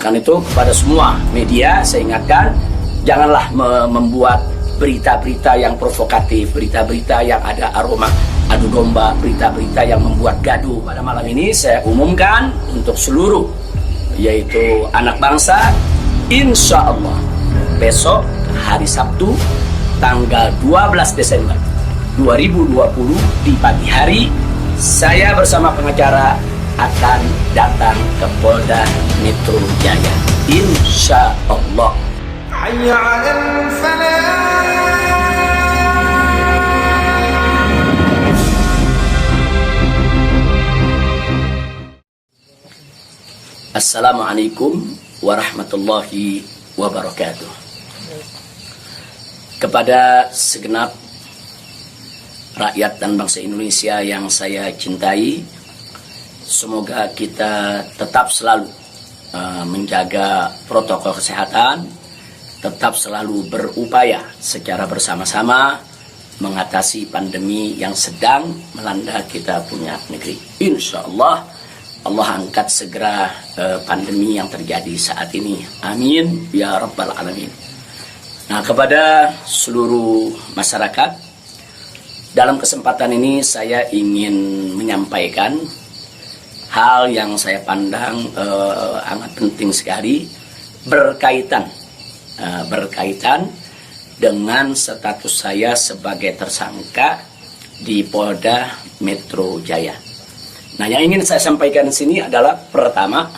Karena itu kepada semua media saya ingatkan, janganlah membuat berita-berita yang provokatif, berita-berita yang ada aroma adu domba, berita-berita yang membuat gaduh. Pada malam ini saya umumkan untuk seluruh, yaitu anak bangsa, insya Allah besok hari Sabtu tanggal 12 Desember 2020 di pagi hari, saya bersama pengacara akan datang ke Polda Metro Jaya, insya Allah. Assalamualaikum warahmatullahi wabarakatuh. Kepada segenap rakyat dan bangsa Indonesia yang saya cintai, semoga kita tetap selalu menjaga protokol kesehatan, tetap selalu berupaya secara bersama-sama mengatasi pandemi yang sedang melanda kita punya negeri. Insya Allah, Allah angkat segera pandemi yang terjadi saat ini. Amin ya rabbal alamin. Nah, kepada seluruh masyarakat, dalam kesempatan ini saya ingin menyampaikan hal yang saya pandang amat penting sekali berkaitan dengan status saya sebagai tersangka di Polda Metro Jaya. Nah, yang ingin saya sampaikan di sini adalah pertama,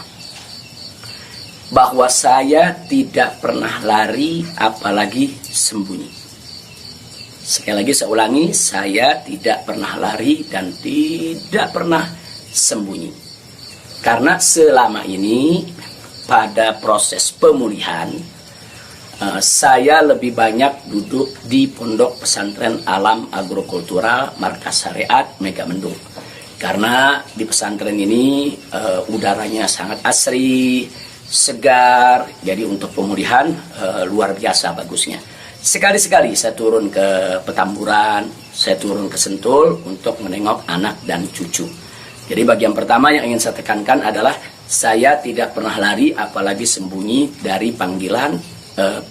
bahwa saya tidak pernah lari apalagi sembunyi. Sekali lagi saya ulangi, saya tidak pernah lari dan tidak pernah sembunyi. Karena selama ini pada proses pemulihan, saya lebih banyak duduk di Pondok Pesantren Alam Agrokultural Markas Syariat Megamendung. Karena di pesantren ini udaranya sangat asri, segar, jadi untuk pemulihan luar biasa bagusnya. Sekali-sekali saya turun ke Petamburan, saya turun ke Sentul untuk menengok anak dan cucu. Jadi bagian pertama yang ingin saya tekankan adalah saya tidak pernah lari apalagi sembunyi dari panggilan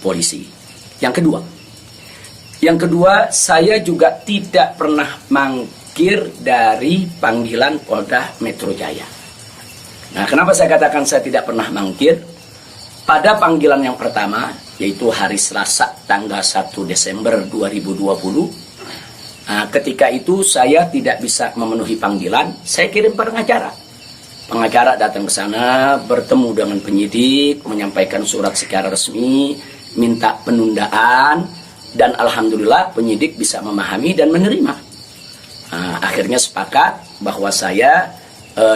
polisi. Yang kedua, saya juga tidak pernah mangkir dari panggilan Polda Metro Jaya. Nah, kenapa saya katakan saya tidak pernah mangkir? Pada panggilan yang pertama, yaitu hari Selasa tanggal 1 Desember 2020, ketika itu saya tidak bisa memenuhi panggilan, saya kirim pengacara. Pengacara datang ke sana, bertemu dengan penyidik, menyampaikan surat secara resmi, minta penundaan, dan alhamdulillah penyidik bisa memahami dan menerima. Akhirnya sepakat bahwa saya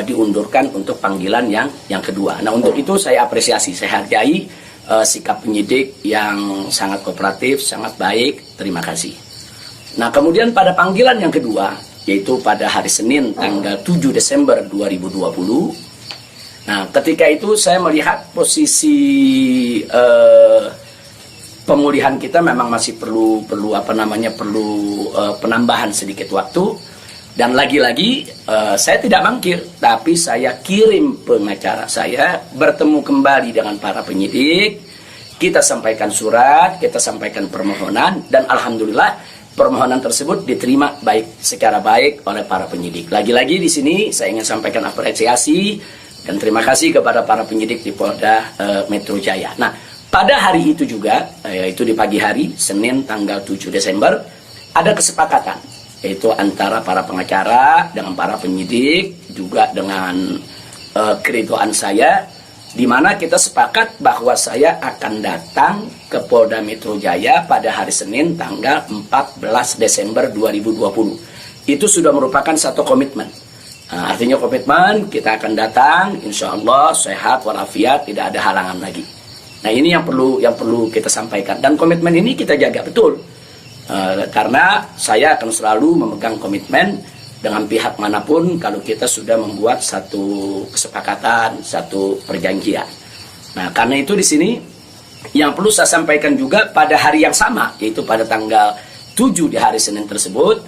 diundurkan untuk panggilan yang kedua. Nah, untuk itu saya apresiasi, saya hargai sikap penyidik yang sangat kooperatif, sangat baik, terima kasih. Nah, kemudian pada panggilan yang kedua, yaitu pada hari Senin tanggal 7 Desember 2020. Nah, ketika itu saya melihat posisi pemulihan kita memang masih perlu penambahan sedikit waktu, dan lagi-lagi saya tidak mangkir, tapi saya kirim pengacara saya bertemu kembali dengan para penyidik, kita sampaikan surat, kita sampaikan permohonan, dan alhamdulillah permohonan tersebut diterima secara baik oleh para penyidik. Lagi-lagi di sini saya ingin sampaikan apresiasi dan terima kasih kepada para penyidik di Polda Metro Jaya. Nah, pada hari itu juga, yaitu di pagi hari, Senin tanggal 7 Desember, ada kesepakatan, yaitu antara para pengacara dengan para penyidik, juga dengan keridoan saya, di mana kita sepakat bahwa saya akan datang ke Polda Metro Jaya pada hari Senin tanggal 14 Desember 2020. Itu sudah merupakan satu komitmen. Nah, artinya komitmen kita akan datang, insya Allah sehat walafiat, tidak ada halangan lagi. Nah, ini yang perlu kita sampaikan, dan komitmen ini kita jaga betul. Karena saya akan selalu memegang komitmen dengan pihak manapun kalau kita sudah membuat satu kesepakatan, satu perjanjian. Nah, karena itu di sini yang perlu saya sampaikan juga pada hari yang sama, yaitu pada tanggal 7 di hari Senin tersebut,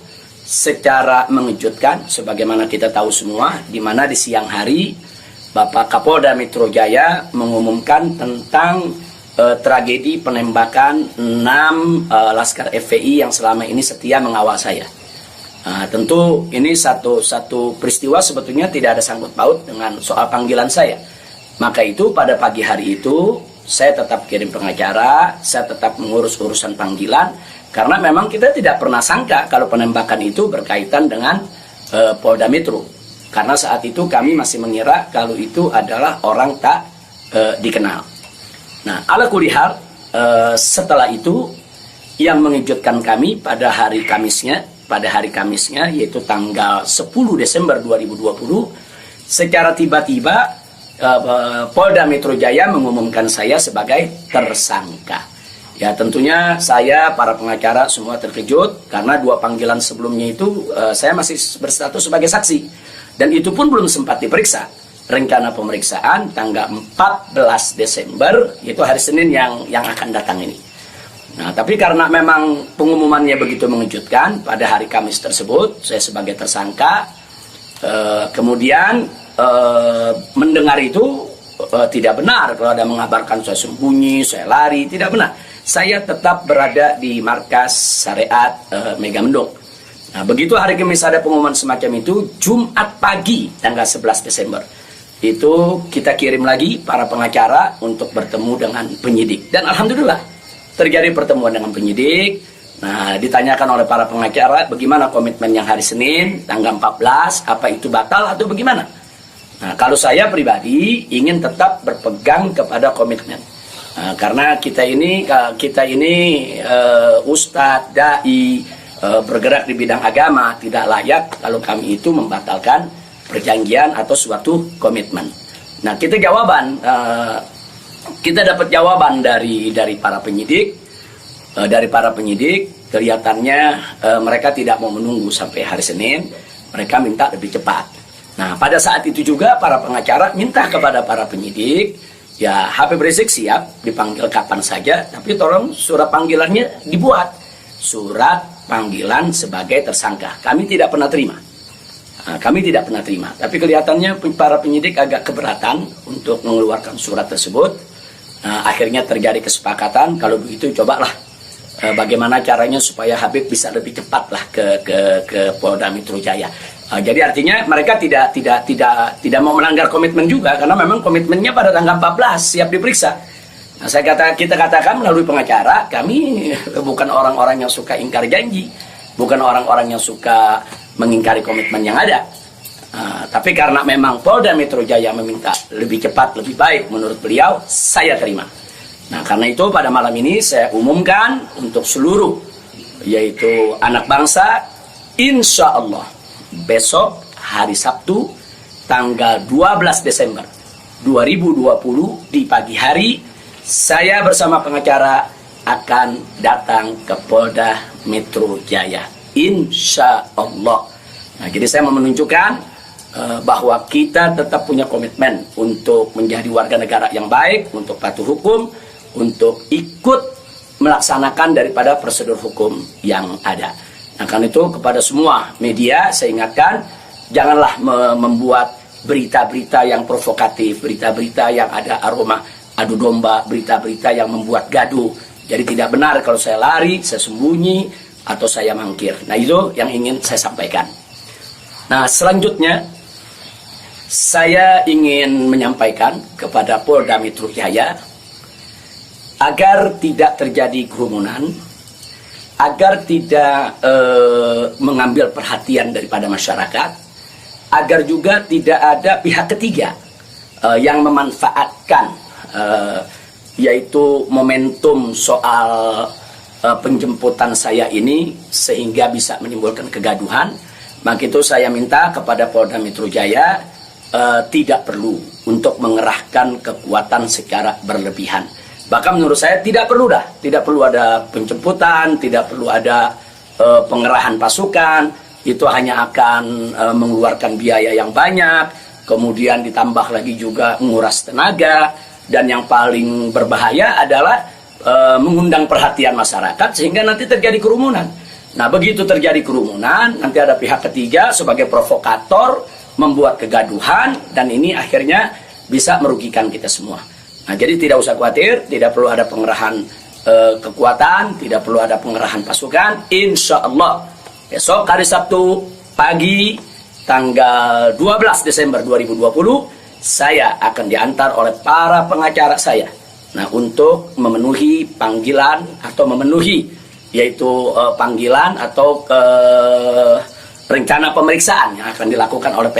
secara mengejutkan, sebagaimana kita tahu semua, di mana di siang hari Bapak Kapolda Metro Jaya mengumumkan tentang tragedi penembakan 6 Laskar FPI yang selama ini setia mengawal saya. Tentu ini satu peristiwa sebetulnya tidak ada sangkut paut dengan soal panggilan saya. Maka itu pada pagi hari itu saya tetap kirim pengacara, saya tetap mengurus urusan panggilan, karena memang kita tidak pernah sangka kalau penembakan itu berkaitan dengan Polda Metro. Karena saat itu kami masih mengira kalau itu adalah orang tak dikenal. Nah, ala kulihal, setelah itu yang mengejutkan kami pada hari Kamisnya, yaitu tanggal 10 Desember 2020, secara tiba-tiba Polda Metro Jaya mengumumkan saya sebagai tersangka. Ya, tentunya saya, para pengacara semua terkejut karena 2 panggilan sebelumnya itu saya masih berstatus sebagai saksi, dan itu pun belum sempat diperiksa. Rencana pemeriksaan tanggal 14 Desember, yaitu hari Senin yang akan datang ini. Nah, tapi karena memang pengumumannya begitu mengejutkan, pada hari Kamis tersebut saya sebagai tersangka, kemudian mendengar itu tidak benar kalau ada mengabarkan saya sembunyi, saya lari, tidak benar. Saya tetap berada di markas syariat Megamendung. Nah, begitu hari Kamis ada pengumuman semacam itu, Jumat pagi tanggal 11 Desember itu kita kirim lagi para pengacara untuk bertemu dengan penyidik, dan alhamdulillah terjadi pertemuan dengan penyidik. Nah, ditanyakan oleh para pengacara bagaimana komitmen yang hari Senin tanggal 14, apa itu batal atau bagaimana. Nah, kalau saya pribadi ingin tetap berpegang kepada komitmen, karena kita ini ustadz, dai, bergerak di bidang agama, tidak layak kalau kami itu membatalkan perjanjian atau suatu komitmen. Nah, kita dapat jawaban dari para penyidik. Kelihatannya mereka tidak mau menunggu sampai hari Senin, mereka minta lebih cepat. Nah, pada saat itu juga para pengacara minta kepada para penyidik, ya Habib Rizik siap dipanggil kapan saja, tapi tolong surat panggilannya dibuat, surat panggilan sebagai tersangka. Kami tidak pernah terima. Tapi kelihatannya para penyidik agak keberatan untuk mengeluarkan surat tersebut. Akhirnya terjadi kesepakatan, kalau begitu cobalah bagaimana caranya supaya Habib bisa lebih cepatlah ke Polda Metro Jaya. Jadi artinya mereka tidak mau melanggar komitmen juga, karena memang komitmennya pada tanggal 14 siap diperiksa. Nah, kita katakan melalui pengacara, kami bukan orang-orang yang suka ingkar janji, bukan orang-orang yang suka mengingkari komitmen yang ada. Tapi karena memang Polda Metro Jaya meminta lebih cepat, lebih baik menurut beliau, saya terima. Nah, karena itu pada malam ini saya umumkan untuk seluruh, yaitu anak bangsa, insya Allah besok hari Sabtu tanggal 12 Desember 2020 di pagi hari, saya bersama pengacara akan datang ke Polda Metro Jaya, insya Allah. Nah, jadi saya mau menunjukkan bahwa kita tetap punya komitmen untuk menjadi warga negara yang baik, untuk patuh hukum, untuk ikut melaksanakan daripada prosedur hukum yang ada. Nah, karena itu kepada semua media saya ingatkan, janganlah membuat berita-berita yang provokatif, berita-berita yang ada aroma adu domba, berita-berita yang membuat gaduh. Jadi tidak benar kalau saya lari, saya sembunyi, atau saya mangkir. Nah, itu yang ingin saya sampaikan. Nah, selanjutnya saya ingin menyampaikan kepada Polda Metro Jaya agar tidak terjadi kerumunan, agar tidak mengambil perhatian daripada masyarakat, agar juga tidak ada pihak ketiga yang memanfaatkan yaitu momentum soal penjemputan saya ini sehingga bisa menimbulkan kegaduhan. Maka itu saya minta kepada Polda Metro Jaya tidak perlu untuk mengerahkan kekuatan secara berlebihan. Bahkan menurut saya tidak perlu ada penjemputan, tidak perlu ada pengerahan pasukan. Itu hanya akan mengeluarkan biaya yang banyak, kemudian ditambah lagi juga menguras tenaga, dan yang paling berbahaya adalah mengundang perhatian masyarakat sehingga nanti terjadi kerumunan. Nah, begitu terjadi kerumunan, nanti ada pihak ketiga sebagai provokator membuat kegaduhan, dan ini akhirnya bisa merugikan kita semua. Nah, jadi tidak usah khawatir, tidak perlu ada pengerahan kekuatan, tidak perlu ada pengerahan pasukan. Insya Allah besok hari Sabtu pagi tanggal 12 Desember 2020 saya akan diantar oleh para pengacara saya. Nah, untuk memenuhi panggilan atau memenuhi yaitu panggilan atau rencana pemeriksaan yang akan dilakukan oleh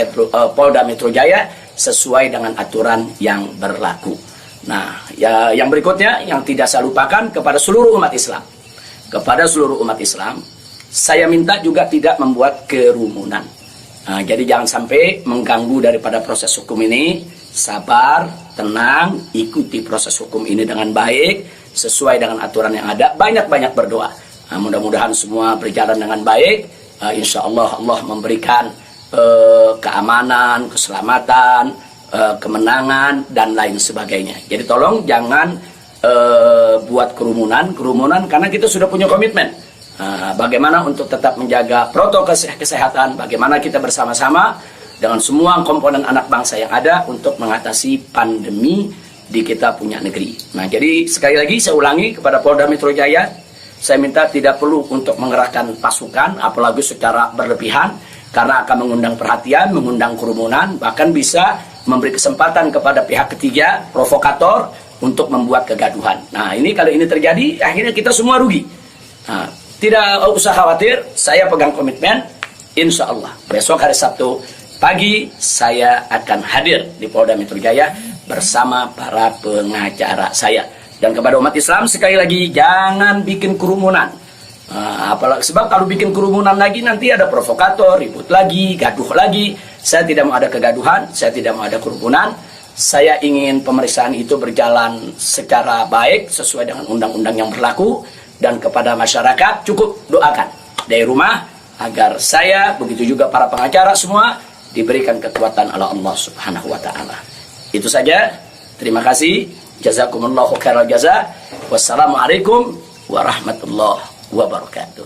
Polda Metro Jaya sesuai dengan aturan yang berlaku. Nah, ya, yang berikutnya yang tidak saya lupakan kepada seluruh umat Islam. Kepada seluruh umat Islam, saya minta juga tidak membuat kerumunan. Nah, jadi jangan sampai mengganggu daripada proses hukum ini. Sabar, tenang, ikuti proses hukum ini dengan baik, sesuai dengan aturan yang ada. Banyak-banyak berdoa. Nah, mudah-mudahan semua berjalan dengan baik. Insya Allah Allah memberikan keamanan, keselamatan, kemenangan, dan lain sebagainya. Jadi tolong jangan buat kerumunan karena kita sudah punya komitmen. Bagaimana untuk tetap menjaga protokol kesehatan, bagaimana kita bersama-sama dengan semua komponen anak bangsa yang ada untuk mengatasi pandemi di kita punya negeri. Nah, jadi sekali lagi saya ulangi kepada Polda Metro Jaya, saya minta tidak perlu untuk mengerahkan pasukan, apalagi secara berlebihan, karena akan mengundang perhatian, mengundang kerumunan, bahkan bisa memberi kesempatan kepada pihak ketiga, provokator, untuk membuat kegaduhan. Nah, ini kalau ini terjadi, akhirnya kita semua rugi. Nah, tidak usah khawatir, saya pegang komitmen, insya Allah besok hari Sabtu pagi saya akan hadir di Polda Metro Jaya bersama para pengacara saya. Dan kepada umat Islam sekali lagi, jangan bikin kerumunan. Apalagi sebab kalau bikin kerumunan lagi nanti ada provokator, ribut lagi, gaduh lagi. Saya tidak mau ada kegaduhan, saya tidak mau ada kerumunan. Saya ingin pemeriksaan itu berjalan secara baik sesuai dengan undang-undang yang berlaku. Dan kepada masyarakat cukup doakan dari rumah agar saya, begitu juga para pengacara semua, diberikan kekuatan oleh Allah Subhanahu wa Ta'ala. Itu saja. Terima kasih. Jazakumullahu khairal jaza. Wassalamualaikum warahmatullahi wabarakatuh.